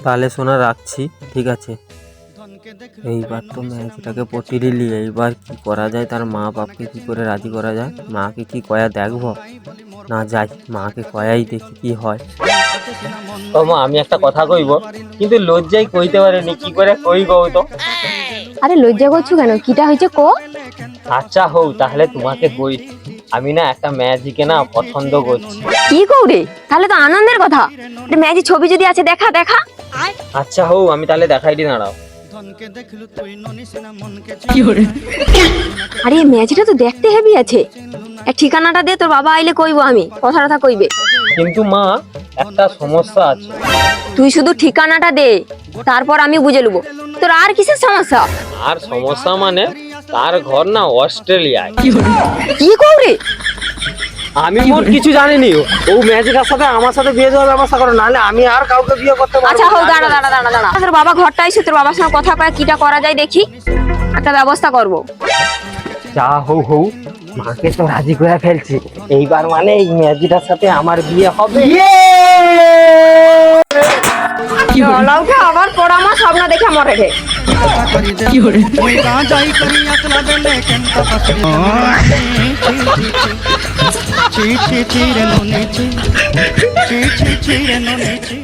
তাহলে শোনা রাখছি, ঠিক আছে? এইবার তো ম্যাচটাকে প্রতিদিনই, এইবার কি করা যায়, তার মা বাপকে কি করে রাজি করা যায়, মাকে কি কয়া দেখবো না, যাই মাকে কয়াই দেখি কি হয়। ও মা, আমি একটা কথা কইব, কিন্তু লজ্জায় কইতে পারিনি, কি করে কই গো তো? আরে লজ্জা করছো কেন? কিটা হয়েছে কো? আচ্ছা হও, তাহলে তোমাকে কই, আমি না একটা ম্যাজিকে না পছন্দ করছি। কি কৌরে? তাহলে তো আনন্দের কথা। ম্যাজিক ছবি যদি আছে দেখা দেখা। আচ্ছা হও, আমি তাহলে দেখাই দি, দাঁড়াও। আরে ম্যাজিকটা তো দেখতে হেভি আছে। এক ঠিকানাটা দে, তোর বাবা আইলে কইবো, আমি কথা কইবে। কিন্তু মা, একটা সমস্যা আছে। তুই শুধু ঠিকানাটা দে, তারপর আমি বুঝে নেবো তোর আর কিসের সমস্যা। আর সমস্যা মানে, তার ঘর না অস্ট্রেলিয়ায়। কি কৌরে? আমি মোট কিছু জানিনি, ও ম্যাজিকের সাথে আমার সাথে বিয়ে দেওয়ার ব্যবস্থা করো, নাহলে আমি আর কাউকে বিয়ে করতে পারবো না। আচ্ছা হোক, দাঁড়া। তোর বাবা ঘরটা এসে তোর বাবার সঙ্গে কথা কয়ে কিটা করা যায় দেখি, একটা ব্যবস্থা করবো। যা হও, মাকে তো রাজি করে ফেলছি, এইবার মানে এই ম্যাজিকের সাথে আমার বিয়ে হবে। লাউকে আবার পড়ামা স্বপ্ন দেখে মরে রে। কি করে ওই গাঁজাই করি আসলা বেলে কেনটা পাসরি ছি ছি ছি রে ননে ছি ছি ছি ছি রে ননে ছি